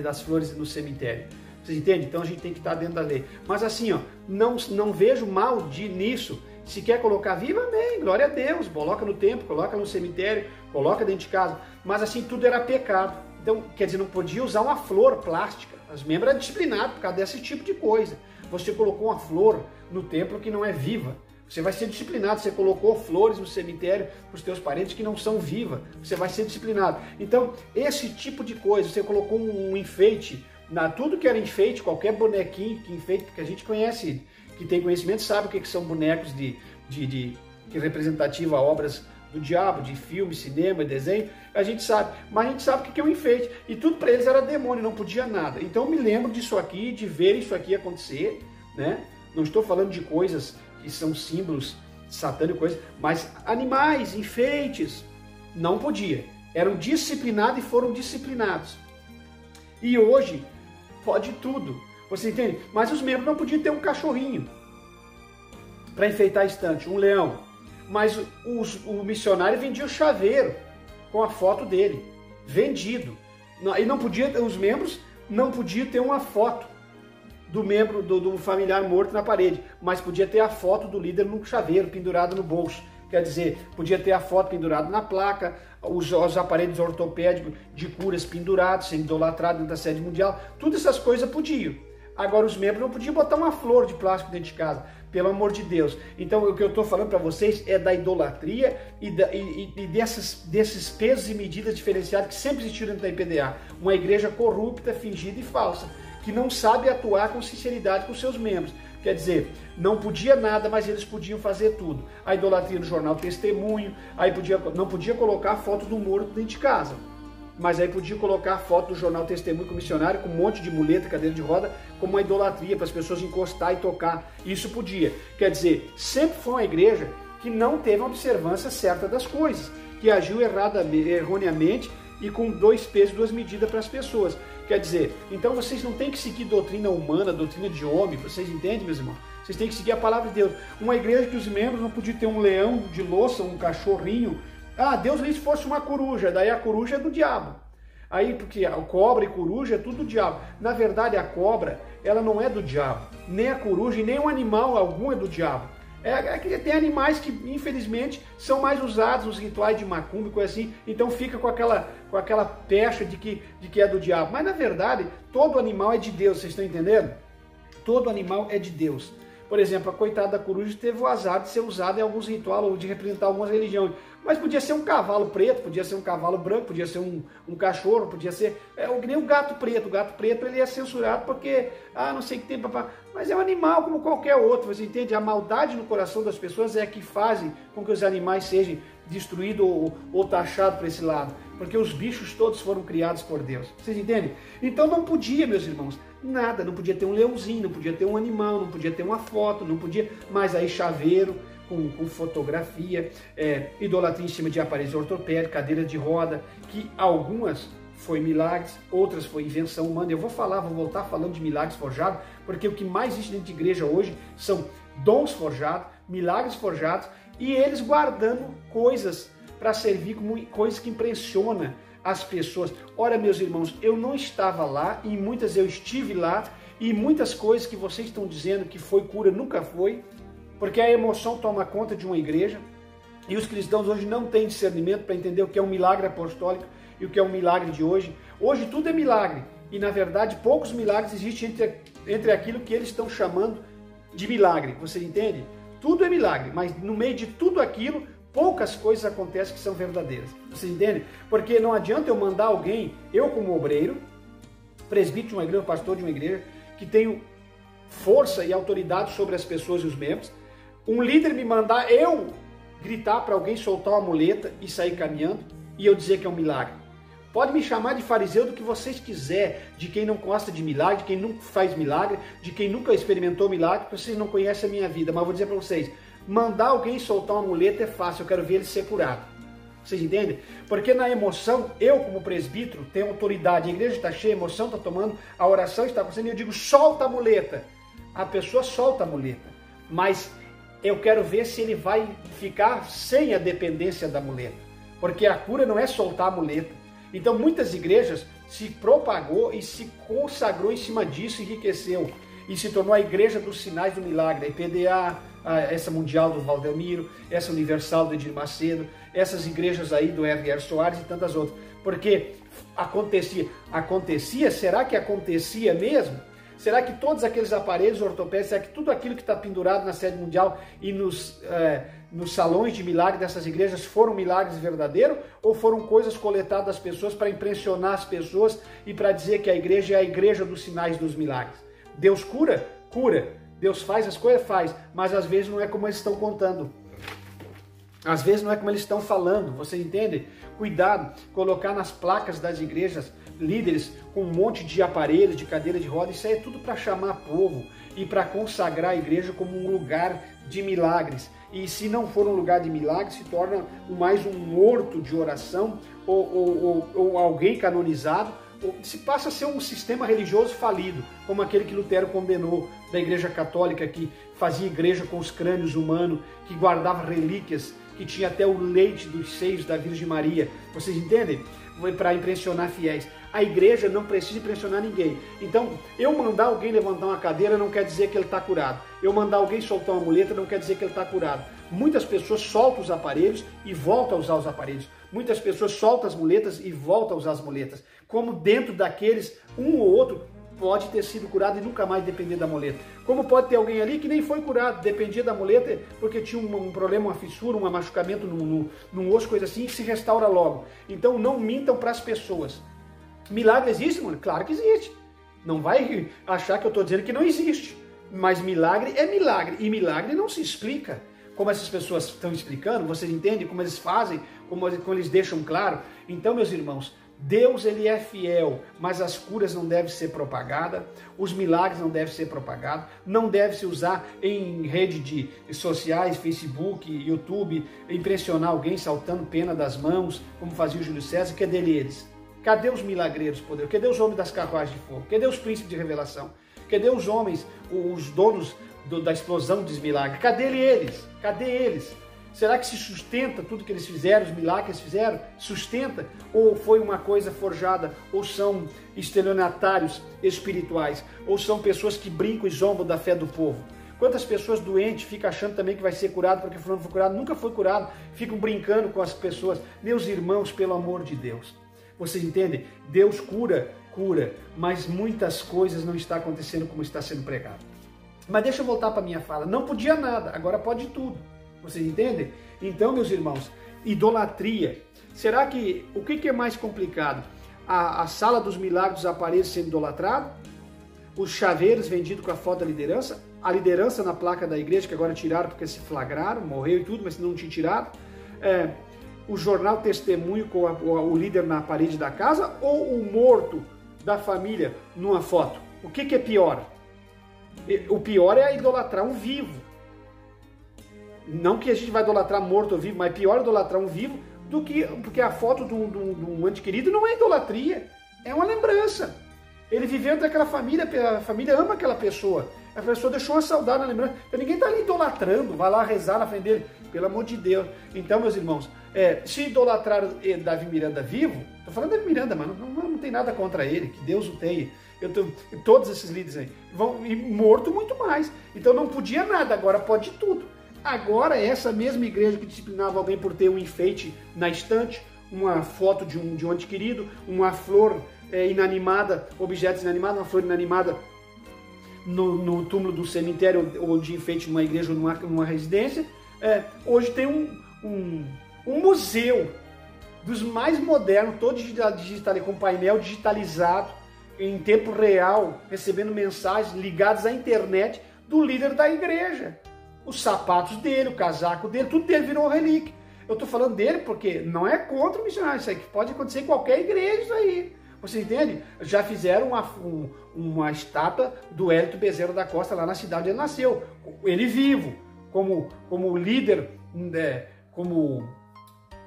das flores no cemitério. Vocês entendem? Então a gente tem que estar dentro da lei. Mas assim, não vejo mal nisso. Se quer colocar viva, amém, glória a Deus. Coloca no templo, coloca no cemitério, coloca dentro de casa. Mas assim, tudo era pecado. Então, quer dizer, não podia usar uma flor plástica. Os membros eram disciplinados por causa desse tipo de coisa. Você colocou uma flor no templo que não é viva. Você vai ser disciplinado. Você colocou flores no cemitério para os teus parentes que não são vivas. Você vai ser disciplinado. Então, esse tipo de coisa, você colocou um enfeite, tudo que era enfeite, qualquer bonequinho que enfeite, porque a gente conhece, que tem conhecimento, sabe o que são bonecos que representativo a obras do diabo, de filme, cinema, desenho, a gente sabe, mas a gente sabe o que é um enfeite, e tudo para eles era demônio, não podia nada. Então eu me lembro disso aqui, de ver isso aqui acontecer, né? Não estou falando de coisas que são símbolos satânicos, mas animais, enfeites, não podia. Eram disciplinados e foram disciplinados. E hoje pode tudo, você entende? Mas os membros não podiam ter um cachorrinho para enfeitar a estante, um leão. Mas o missionário vendia o chaveiro com a foto dele, vendido. E não podia, os membros não podiam ter uma foto do membro, do familiar morto na parede, mas podia ter a foto do líder no chaveiro, pendurado no bolso. Quer dizer, podia ter a foto pendurada na placa, os aparelhos ortopédicos de curas pendurados, sendo idolatrado dentro da sede mundial, todas essas coisas podiam. Agora os membros não podiam botar uma flor de plástico dentro de casa, pelo amor de Deus. Então o que eu estou falando para vocês é da idolatria e desses pesos e medidas diferenciadas que sempre existiram dentro da IPDA. Uma igreja corrupta, fingida e falsa, que não sabe atuar com sinceridade com seus membros. Quer dizer, não podia nada, mas eles podiam fazer tudo. A idolatria no jornal Testemunho, aí não podia colocar a foto do morto dentro de casa. Mas aí podia colocar a foto do jornal Testemunho com o missionário, com um monte de muleta, cadeira de roda, como uma idolatria, para as pessoas encostar e tocar. Isso podia. Quer dizer, sempre foi uma igreja que não teve uma observância certa das coisas, que agiu erroneamente e com 2 pesos, 2 medidas para as pessoas. Quer dizer, então vocês não têm que seguir doutrina humana, doutrina de homem, vocês entendem, meus irmãos? Vocês têm que seguir a palavra de Deus. Uma igreja que os membros não podiam ter um leão de louça, um cachorrinho. Ah, Deus livre se fosse uma coruja, daí a coruja é do diabo. Aí, porque a cobra e coruja é tudo do diabo. Na verdade, a cobra, ela não é do diabo. Nem a coruja e nem um animal algum é do diabo. Tem animais que, infelizmente, são mais usados nos rituais de macumba e coisa assim. Então fica com aquela pecha de que é do diabo. Mas, na verdade, todo animal é de Deus, vocês estão entendendo? Todo animal é de Deus. Por exemplo, a coitada da coruja teve o azar de ser usada em alguns rituais ou de representar algumas religiões. Mas podia ser um cavalo preto, podia ser um cavalo branco, podia ser um cachorro, podia ser... que nem o gato preto. O gato preto ele é censurado porque, não sei o que tem, papá. Mas é um animal como qualquer outro, você entende? A maldade no coração das pessoas é que fazem com que os animais sejam destruídos ou taxados para esse lado. Porque os bichos todos foram criados por Deus. Vocês entendem? Então não podia, meus irmãos, nada. Não podia ter um leãozinho, não podia ter um animal, não podia ter uma foto, não podia... Mas aí chaveiro... Com fotografia, idolatria em cima de aparelhos ortopédicos, cadeira de roda, que algumas foi milagres, outras foi invenção humana. Eu vou voltar falando de milagres forjados, porque o que mais existe dentro de igreja hoje são dons forjados, milagres forjados, e eles guardando coisas para servir como coisas que impressionam as pessoas. Ora, meus irmãos, eu não estava lá, e muitas eu estive lá, e muitas coisas que vocês estão dizendo que foi cura, nunca foi, porque a emoção toma conta de uma igreja e os cristãos hoje não têm discernimento para entender o que é um milagre apostólico e o que é um milagre de hoje. Hoje tudo é milagre e, na verdade, poucos milagres existem entre aquilo que eles estão chamando de milagre. Você entende? Tudo é milagre, mas no meio de tudo aquilo, poucas coisas acontecem que são verdadeiras. Você entende? Porque não adianta eu mandar alguém, eu como obreiro, presbítero de uma igreja, pastor de uma igreja, que tenho força e autoridade sobre as pessoas e os membros, um líder me mandar eu gritar para alguém soltar uma muleta e sair caminhando e eu dizer que é um milagre. Pode me chamar de fariseu do que vocês quiserem, de quem não gosta de milagre, de quem nunca faz milagre, de quem nunca experimentou milagre, porque vocês não conhecem a minha vida. Mas eu vou dizer para vocês, mandar alguém soltar uma muleta é fácil, eu quero ver ele ser curado. Vocês entendem? Porque na emoção, eu como presbítero tenho autoridade, a igreja está cheia, a emoção está tomando, a oração está acontecendo e eu digo, solta a muleta. A pessoa solta a muleta, mas eu quero ver se ele vai ficar sem a dependência da muleta, porque a cura não é soltar a muleta. Então muitas igrejas se propagou e se consagrou em cima disso, enriqueceu e se tornou a igreja dos sinais do milagre, a IPDA, essa mundial do Valdelmiro, essa universal do Edir Macedo, essas igrejas aí do R.R. Soares e tantas outras. Porque acontecia, será que acontecia mesmo? Será que todos aqueles aparelhos ortopédicos, será que tudo aquilo que está pendurado na sede mundial e nos salões de milagre dessas igrejas foram milagres verdadeiros? Ou foram coisas coletadas das pessoas para impressionar as pessoas e para dizer que a igreja é a igreja dos sinais dos milagres? Deus cura? Cura. Deus faz as coisas? Faz. Mas às vezes não é como eles estão contando. Às vezes não é como eles estão falando. Você entende? Cuidado, colocar nas placas das igrejas líderes com um monte de aparelhos, de cadeira de roda, isso aí é tudo para chamar povo e para consagrar a igreja como um lugar de milagres. E se não for um lugar de milagres, se torna mais um horto de oração ou alguém canonizado, ou se passa a ser um sistema religioso falido, como aquele que Lutero condenou da Igreja Católica, que fazia igreja com os crânios humanos, que guardava relíquias, que tinha até o leite dos seios da Virgem Maria. Vocês entendem? Para impressionar fiéis. A igreja não precisa impressionar ninguém. Então, eu mandar alguém levantar uma cadeira não quer dizer que ele está curado. Eu mandar alguém soltar uma muleta não quer dizer que ele está curado. Muitas pessoas soltam os aparelhos e voltam a usar os aparelhos. Muitas pessoas soltam as muletas e voltam a usar as muletas. Como dentro daqueles, um ou outro pode ter sido curado e nunca mais depender da muleta. Como pode ter alguém ali que nem foi curado, dependia da muleta porque tinha um problema, uma fissura, um machucamento num osso, coisa assim, e se restaura logo. Então não mintam para as pessoas. Milagre existe, mano? Claro que existe. Não vai achar que eu estou dizendo que não existe. Mas milagre é milagre. E milagre não se explica. Como essas pessoas estão explicando, vocês entendem como eles fazem, como eles deixam claro. Então, meus irmãos, Deus ele é fiel, mas as curas não devem ser propagadas, os milagres não devem ser propagados, não deve se usar em rede de sociais, Facebook, YouTube, impressionar alguém saltando pena das mãos, como fazia o Júlio César. Cadê eles? Cadê os milagreiros, poder? Cadê os homens das carruagens de fogo? Cadê os príncipes de revelação? Cadê os homens, os donos da explosão dos milagres? Cadê eles? Cadê eles? Será que se sustenta tudo que eles fizeram, os milagres que eles fizeram? Sustenta? Ou foi uma coisa forjada? Ou são estelionatários espirituais? Ou são pessoas que brincam e zombam da fé do povo? Quantas pessoas doentes ficam achando também que vai ser curado porque fulano foi curado? Nunca foi curado. Ficam brincando com as pessoas. Meus irmãos, pelo amor de Deus. Vocês entendem? Deus cura, mas muitas coisas não estão acontecendo como está sendo pregado. Mas deixa eu voltar para a minha fala. Não podia nada, agora pode tudo. Vocês entendem? Então, meus irmãos, idolatria. Será que o que é mais complicado? A sala dos milagres, os aparelhos sendo idolatrados? Os chaveiros vendidos com a foto da liderança? A liderança na placa da igreja, que agora tiraram porque se flagraram, morreu e tudo, mas não tinha tirado? O jornal testemunho com o líder na parede da casa? Ou o morto da família numa foto? O que é pior? O pior é idolatrar um vivo. Não que a gente vai idolatrar morto ou vivo, mas pior idolatrar um vivo do que... Porque a foto de um ente querido não é idolatria, é uma lembrança. Ele viveu daquela família, a família ama aquela pessoa. A pessoa deixou uma saudade na lembrança. Então ninguém está ali idolatrando, vai lá rezar na frente dele. Pelo amor de Deus. Então, meus irmãos, se idolatraram Davi Miranda vivo, estou falando de Davi Miranda, mas não tem nada contra ele, que Deus o tenha. Todos esses líderes aí vão e morto muito mais. Então não podia nada, agora pode tudo. Agora essa mesma igreja que disciplinava alguém por ter um enfeite na estante, uma foto de um ente querido, uma flor inanimada, objetos inanimados, uma flor inanimada no túmulo do cemitério ou de enfeite numa igreja ou numa residência, hoje tem um museu dos mais modernos, todo digital, com painel digitalizado, em tempo real, recebendo mensagens ligadas à internet do líder da igreja. Os sapatos dele, o casaco dele, tudo dele virou relíquia. Eu estou falando dele porque não é contra o missionário, isso aí pode acontecer em qualquer igreja, isso aí. Você entende? Já fizeram uma estátua do Hélito Bezerra da Costa lá na cidade onde ele nasceu. Ele vivo, como líder, como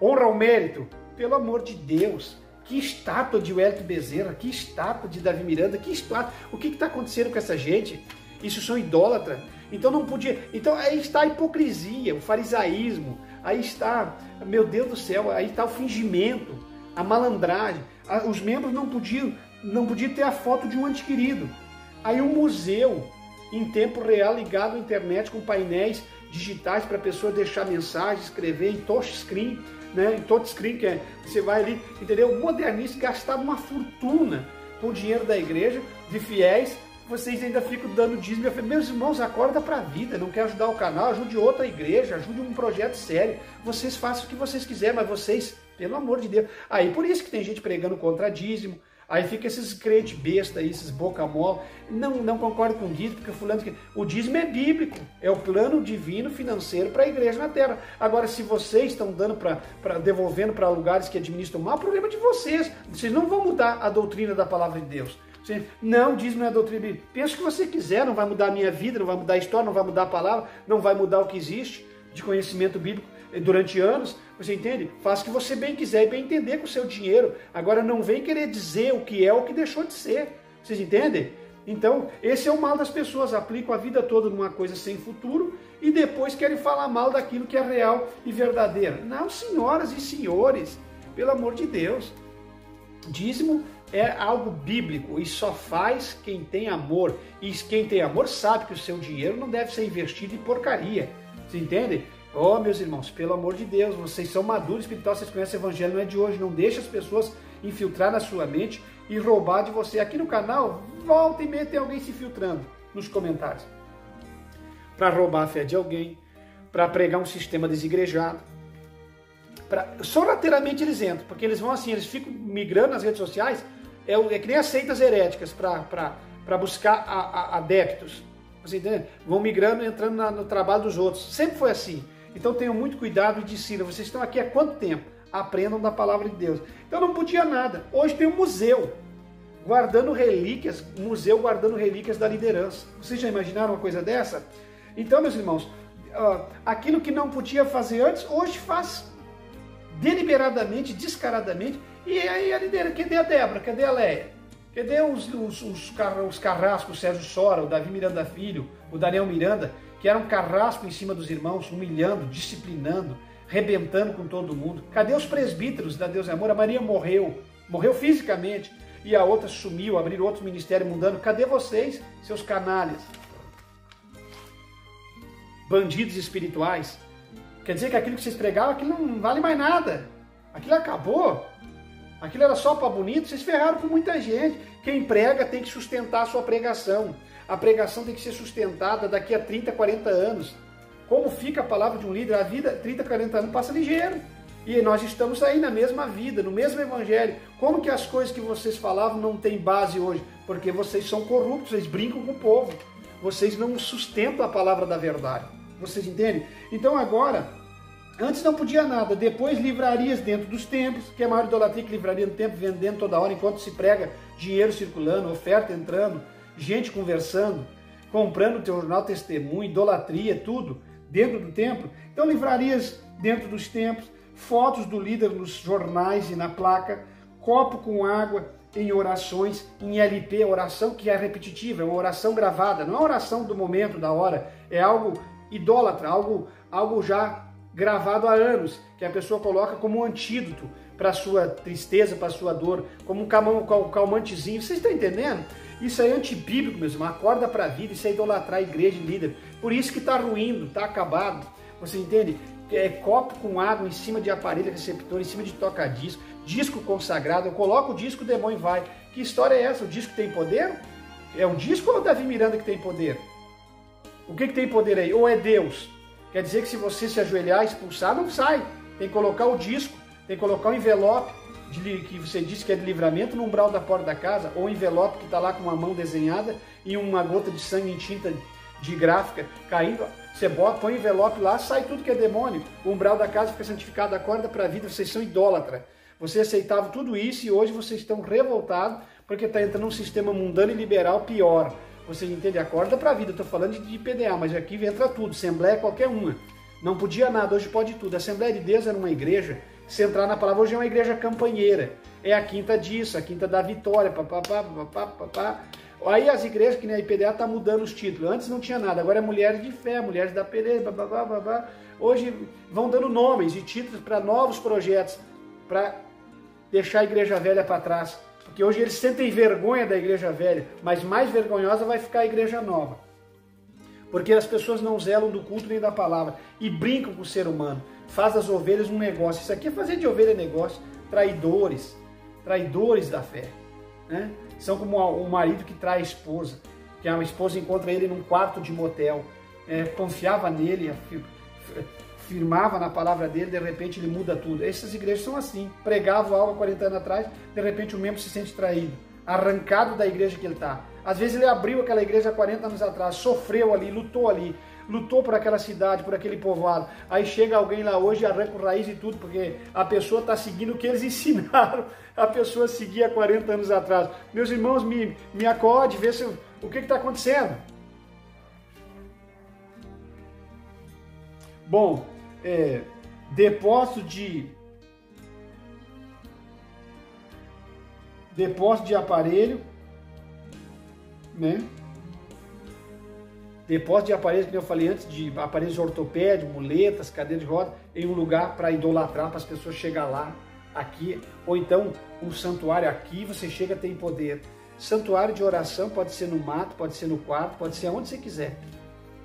honra ao mérito. Pelo amor de Deus, que estátua de Hélito Bezerra, que estátua de Davi Miranda, que estátua. O que está acontecendo com essa gente? Isso são idólatras. Então não podia. Então aí está a hipocrisia, o farisaísmo, aí está, meu Deus do céu, aí está o fingimento, a malandragem. Os membros não podiam ter a foto de um ente querido. Aí um museu em tempo real ligado à internet com painéis digitais para a pessoa deixar mensagem, escrever em touchscreen. né? Em touchscreen, que você vai ali, entendeu? Modernista, gastava uma fortuna com o dinheiro da igreja, de fiéis, vocês ainda ficam dando dízimo. Eu falei, meus irmãos, acorda para a vida, não quer ajudar o canal, ajude outra igreja, ajude um projeto sério, vocês façam o que vocês quiserem, mas vocês, pelo amor de Deus. Aí por isso que tem gente pregando contra dízimo, aí fica esses crentes besta aí, esses boca mole, não concordo com o dízimo, porque fulano, o dízimo é bíblico, é o plano divino financeiro para a igreja na terra. Agora, se vocês estão dando devolvendo para lugares que administram mal, é problema de vocês não vão mudar a doutrina da palavra de Deus. Não, dízimo não é doutrina bíblica. Pensa o que você quiser, não vai mudar a minha vida, não vai mudar a história, não vai mudar a palavra, não vai mudar o que existe de conhecimento bíblico durante anos. Você entende? Faça o que você bem quiser e bem entender com o seu dinheiro. Agora não vem querer dizer o que é ou o que deixou de ser. Vocês entendem? Então, esse é o mal das pessoas. Aplicam a vida toda numa coisa sem futuro e depois querem falar mal daquilo que é real e verdadeiro. Não, senhoras e senhores, pelo amor de Deus. Dízimo é algo bíblico e só faz quem tem amor. E quem tem amor sabe que o seu dinheiro não deve ser investido em porcaria. Você entende? Oh, meus irmãos, pelo amor de Deus, vocês são maduros espirituais, vocês conhecem o evangelho, não é de hoje. Não deixe as pessoas infiltrar na sua mente e roubar de você. Aqui no canal, volta e meia tem alguém se filtrando nos comentários para roubar a fé de alguém, para pregar um sistema desigrejado. Sorrateiramente eles entram, porque eles vão assim, eles ficam migrando nas redes sociais, é que nem as seitas heréticas para buscar adeptos. Você entende? Vão migrando, entrando no trabalho dos outros. Sempre foi assim. Então tenham muito cuidado e discernam. Vocês estão aqui há quanto tempo? Aprendam da palavra de Deus. Então não podia nada. Hoje tem um museu guardando relíquias, da liderança. Vocês já imaginaram uma coisa dessa? Então, meus irmãos, aquilo que não podia fazer antes, hoje faz deliberadamente, descaradamente. E aí a liderança, cadê a Débora? Cadê a Leia? Cadê os carrascos, o Sérgio Sora, o Davi Miranda Filho, o Daniel Miranda, que eram carrasco em cima dos irmãos, humilhando, disciplinando, rebentando com todo mundo? Cadê os presbíteros da Deus e Amor? A Maria morreu fisicamente, e a outra sumiu, abriram outro ministério mundano. Cadê vocês, seus canalhas? Bandidos espirituais. Quer dizer que aquilo que vocês pregavam, aquilo não vale mais nada. Aquilo acabou. Aquilo era só para bonito, vocês ferraram com muita gente. Quem prega tem que sustentar a sua pregação. A pregação tem que ser sustentada daqui a 30, 40 anos. Como fica a palavra de um líder? A vida, 30, 40 anos, passa ligeiro. E nós estamos aí na mesma vida, no mesmo evangelho. Como que as coisas que vocês falavam não têm base hoje? Porque vocês são corruptos, vocês brincam com o povo. Vocês não sustentam a palavra da verdade. Vocês entendem? Então agora... Antes não podia nada, depois livrarias dentro dos templos, que é a maior idolatria que livraria no templo, vendendo toda hora enquanto se prega, dinheiro circulando, oferta entrando, gente conversando, comprando o teu jornal testemunho, idolatria, tudo dentro do templo. Então livrarias dentro dos templos, fotos do líder nos jornais e na placa, copo com água em orações, em LP, oração que é repetitiva, é uma oração gravada, não é uma oração do momento, da hora, é algo idólatra, algo já gravado há anos, que a pessoa coloca como um antídoto para a sua tristeza, para a sua dor, como um calmantezinho. Vocês estão entendendo? Isso aí é antibíblico, meus irmãos. Acorda para a vida, isso é idolatrar a igreja e líder. Por isso que está ruindo, está acabado. Você entende? É copo com água em cima de aparelho receptor, em cima de toca-disco, disco consagrado. Eu coloco o disco, o demônio vai. Que história é essa? O disco tem poder? É o disco ou é o Davi Miranda que tem poder? O que tem poder aí? Ou é Deus? Quer dizer que se você se ajoelhar e expulsar, não sai. Tem que colocar o disco, tem que colocar o envelope que você disse que é de livramento no umbral da porta da casa, ou o envelope que está lá com uma mão desenhada e uma gota de sangue em tinta de gráfica caindo. Você bota, põe o envelope lá, sai tudo que é demônio. O umbral da casa fica santificado, acorda para a vida. Vocês são idólatras. Vocês aceitavam tudo isso e hoje vocês estão revoltados porque está entrando um sistema mundano e liberal pior. Vocês entendem? Acorda para a vida. Estou falando de PDA, mas aqui entra tudo. Assembleia qualquer uma. Não podia nada, hoje pode tudo. A Assembleia de Deus era uma igreja, se entrar na palavra, hoje é uma igreja campanheira. É a quinta disso, a quinta da vitória, papapá. Aí as igrejas, que nem a IPDA, está mudando os títulos. Antes não tinha nada, agora é mulheres de fé, mulheres da peleja, babá. Hoje vão dando nomes e títulos para novos projetos, para deixar a igreja velha para trás. Porque hoje eles sentem vergonha da igreja velha, mas mais vergonhosa vai ficar a igreja nova. Porque as pessoas não zelam do culto nem da palavra e brincam com o ser humano. faz das ovelhas um negócio. Isso aqui é fazer de ovelha negócio. Traidores da fé, né? São como o marido que trai a esposa, que a esposa encontra ele num quarto de motel, confiava nele, firmava na palavra dele, de repente ele muda tudo. Essas igrejas são assim, pregavam algo há 40 anos atrás, de repente o membro se sente traído, arrancado da igreja que ele está. Às vezes ele abriu aquela igreja há 40 anos atrás, sofreu ali, lutou por aquela cidade, por aquele povoado. Aí chega alguém lá hoje e arranca o raiz e tudo, porque a pessoa está seguindo o que eles ensinaram a pessoa seguir há 40 anos atrás. Meus irmãos, me acorde, vê o que está acontecendo. Bom, depósito de aparelho, né? Depósito de aparelhos, como eu falei antes, de aparelhos ortopédicos, muletas, cadeiras de roda, em um lugar para idolatrar, para as pessoas chegar lá, aqui, ou então um santuário aqui, você chega, tem poder. Santuário de oração pode ser no mato, pode ser no quarto, pode ser onde você quiser.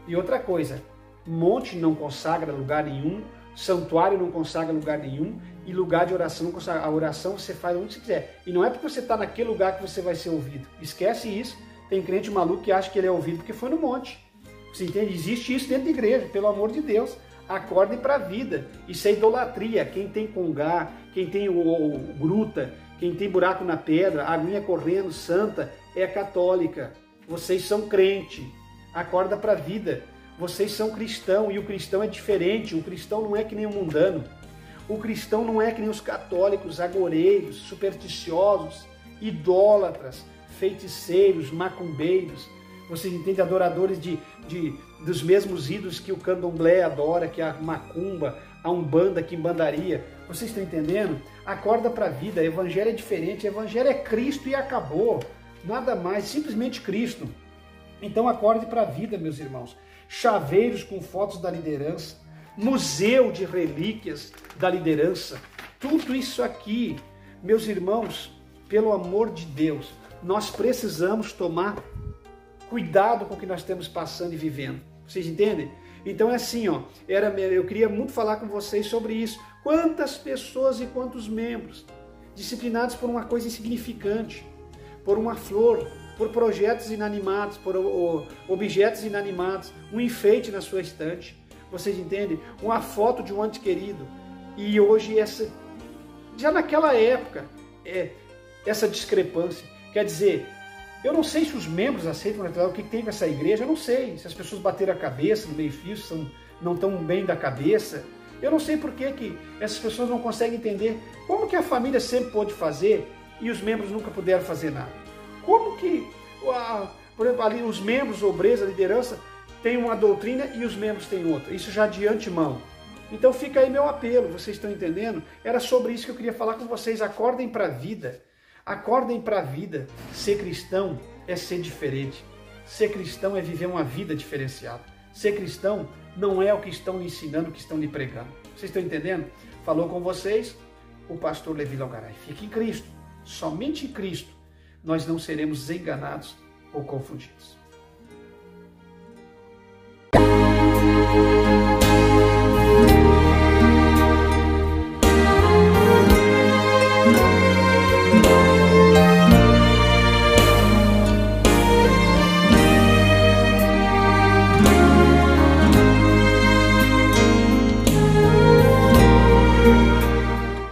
E outra coisa, monte não consagra lugar nenhum, santuário não consagra lugar nenhum, e lugar de oração não consagra. A oração você faz onde você quiser. E não é porque você está naquele lugar que você vai ser ouvido. Esquece isso. Tem crente maluco que acha que ele é ouvido porque foi no monte. Você entende? Existe isso dentro da igreja, pelo amor de Deus. Acordem para a vida. Isso é idolatria. Quem tem congá, quem tem o gruta, quem tem buraco na pedra, aguinha correndo, santa, é católica. Vocês são crente. Acorda para a vida. Vocês são cristão e o cristão é diferente. O cristão não é que nem o mundano. O cristão não é que nem os católicos, agoreiros, supersticiosos, idólatras, feiticeiros, macumbeiros. Vocês entendem? Adoradores dos mesmos ídolos que o candomblé adora, que a macumba, a umbanda, que bandaria. Vocês estão entendendo? Acorda para a vida. Evangelho é diferente. Evangelho é Cristo e acabou. Nada mais, simplesmente Cristo. Então acorde para a vida, meus irmãos. Chaveiros com fotos da liderança, museu de relíquias da liderança. Tudo isso aqui, meus irmãos, pelo amor de Deus, nós precisamos tomar cuidado com o que nós estamos passando e vivendo. Vocês entendem? Então é assim, ó, eu queria muito falar com vocês sobre isso. Quantas pessoas e quantos membros disciplinados por uma coisa insignificante, por uma flor, por projetos inanimados, por objetos inanimados, um enfeite na sua estante. Vocês entendem? Uma foto de um ente querido. E hoje, já naquela época, essa discrepância. Quer dizer, eu não sei se os membros aceitam o que tem com essa igreja, eu não sei. Se as pessoas bateram a cabeça no meio-fio, não estão bem da cabeça. Eu não sei por que essas pessoas não conseguem entender como que a família sempre pôde fazer e os membros nunca puderam fazer nada. Como que, por exemplo, ali os membros, obreiros, a liderança, têm uma doutrina e os membros têm outra. Isso já de antemão. Então fica aí meu apelo, vocês estão entendendo? Era sobre isso que eu queria falar com vocês. Acordem para a vida. Acordem para a vida. Ser cristão é ser diferente. Ser cristão é viver uma vida diferenciada. Ser cristão não é o que estão lhe ensinando, o que estão lhe pregando. Vocês estão entendendo? Falou com vocês o pastor Levi Longaray. Fique em Cristo. Somente em Cristo nós não seremos enganados ou confundidos.